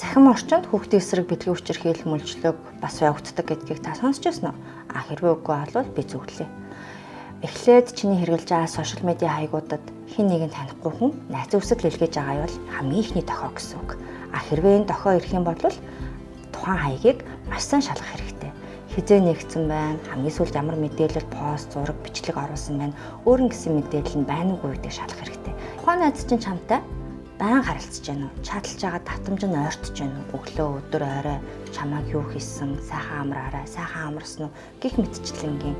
Цахим орчинд хүүхдийн эсрэг бэлгийн хүчирхийлэл мөлжлөг бас явагддаг гэдгийг та сонсч байсан уу? Хэрвээ үгүй бол би зөвлөе. Эхлээд чиний хэрэглэж байгаа сошиал медиа хаягуудад хэн нэгэн танихгүй хүн найзын үсэл илгээж байгаа бол хамгийн ихний дохио гэсэн үг. Хэрвээ энэ дохио ирэх юм бол тухайн хаягийг маш сайн шалгах хэрэгтэй. Хизээ нэгдсэн байна, хамгийн сүүлд ямар мэдээлэл, пост, зураг, бичлэг оруулсан байна, өөрийн гэсэн мэдээлэл нь байна уугүй гэдгийг шалгах хэрэгтэй. Тухайн найз чинь чамтай баян харилцаж байна уу? Чадлж байгаа татамж нь ойртож байна уу? Өглөө өдөр орой чамайг юу хийсэн? Сайхан амраарай, сайхан амарсан уу? Гэх мэтчлэнгийн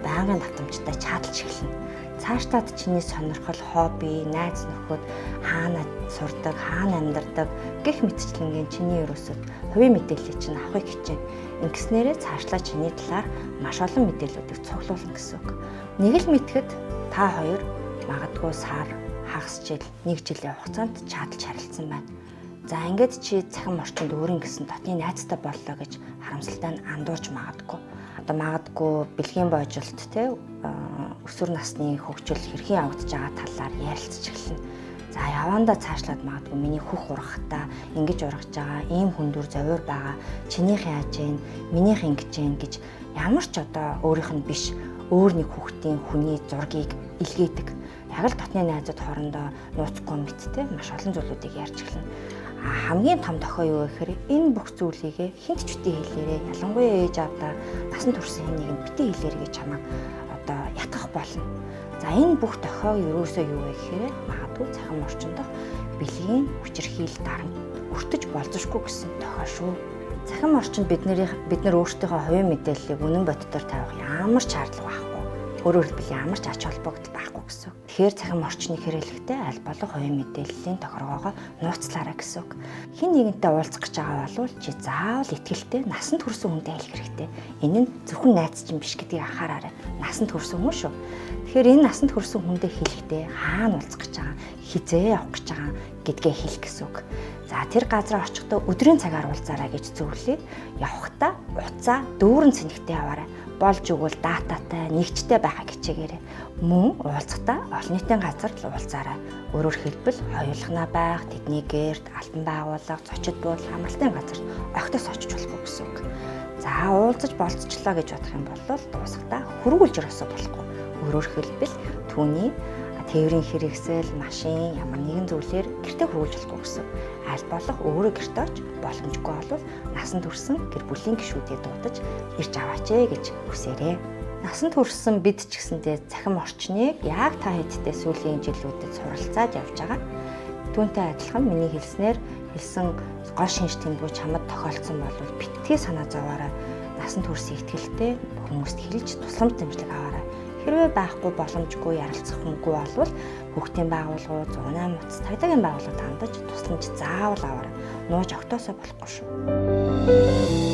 байнгын татамжтай чадалж эхэлнэ. Цаашдаад чиний сонирхол, хобби, найз нөхөд хаана сурдаг, хаана амьдардаг гэх мэтчлэнгийн чиний ерөөсөд хувийн мэдээллийг чинь авахыг хичээнэ. Ингэснээрээ цаашлаа чиний талаар маш олон мэдээллүүдийг цуглуулна гэсэн үг. Нэг л мэдхэд та хоёр магадгүй сар хагас жил, 1 жилийн хугацаанд чадалж харилцсан байна. За ингээд чи цахим орчинд өөрийн гэсэн дотны найзтай боллоо гэж харамсалтай нь андуурч магадгүй. Магадгүй бэлгийн боожилт өсвөр насны хөгжил хэрхэн явагдаж байгаа талаар ярилцж эхэлнэ. За явандаа цаашлаад магадгүй миний хөх ургахтаа ингэж ургаж байгаа ийм хүндүр зовир байгаа. Чинийх яаж гэн, минийх ингэж гэн гэж ямар ч өөрийнх нь биш өөр нэг хүүхдийн хүний зургийг илгээдэг. Яг л дотны найзууд хоорондоо нууцгүй мэдтэй маш олон зүйлүүдийг ярьж эхэлнэ. Хамгийн том дохио юу гэхээр энэ бүх зүйлийг хинт ч битгий хэлээрээ ялангуяа ээж аавдаа насан туршийн нэг нь битгий хэлээрэй гэж чамайг ятгах болно. За энэ бүх дохиог ерөөсөө юу вэ гэхээр магадгүй цахим орчинд бэлгийн хүчирхийлэл дарамт өртөж болзошгүй гэсэн дохио шүү. Цахим орчинд бид нар өөрсдийнхөө хувийн мэдээллийг үнэн бодитоор тавих ямар ч шаардлага байхгүй. Өөрөөр хэлбэл ямар ч ач холбогдол байхгүй гэсэн. Тэгэхээр цахим орчныг хэрэглэхдээ аль болох хувийн мэдээллийн тохиргоогоо нууцлаарай гэсэн үг. Хэн нэгэнтэй уулзах гэж байгаа бол чи заавал итгэлтэй насанд хүрсэн хүнтэй хэлэх хэрэгтэй. Энэ нь зөвхөн найз чинь биш гэдгийг анхаараарай. Насанд хүрсэн хүн шүү. Тэгэхээр энэ насанд хүрсэн хүндээ хэлэхдээ хаана уулзах гэж байгаа, хизээ явах гэж байгаа гэдгээ хэлэх гэсэн үг. За тэр газар очихдоо өдрийн цагаар уулзаарай гэж зөвлөе. Явахдаа уцаа дүүрэн цэнэгтэй яваарай. Болж өгвөл дататай, нэгжтэй байхаа хичээгээрэй. Мөн уулзахдаа олон нийтийн газар л уулзаарай. Өөрөөр хэлбэл хоёулахнаа байх, тэдний гэрт, албан байгууллага, зочид буудал, хамралтын газар огтос очиж болохгүй гэсэн үг. За уулзаж болцчлаа гэж бодох юм бол дуусахдаа хөргүүлж өрөөсөө болохгүй. Өөрөөр хэлбэл түүний тээврийн хэрэгсэл, машин ямар нэгэн зүйлээр гэртээ хөргүүлж болохгүй гэсэн. Аль болох өөрөө гэртээ оч боломжгүй бол насанд хүрсэн гэр бүлийн гишүүдээ дуудаж ирж аваач гэж хүсээрэй. Насанд хүрсэн бид ч гэсэндээ цахим орчныг яг та хэдтэй сүүлийн жилүүдэд суралцаад явж байгаа. Түүнтэй адилхан миний хэлсэн гол шинж тэмдгүү чамд тохиолдсон бол битгий санаа зовоорой. Насанд хүрсэн ихтгэлтэй хүмүүст хэлж тусламж дэмжлэг аваарай. Хэрвээ байхгүй боломжгүй ярилцах хүнгүй болвол хүүхдийн байгууллагууд, 108 утас, цагдаагийн байгууллагад хандаж тусламж заавал аваарай. Нууж огтоосоо болохгүй шүү.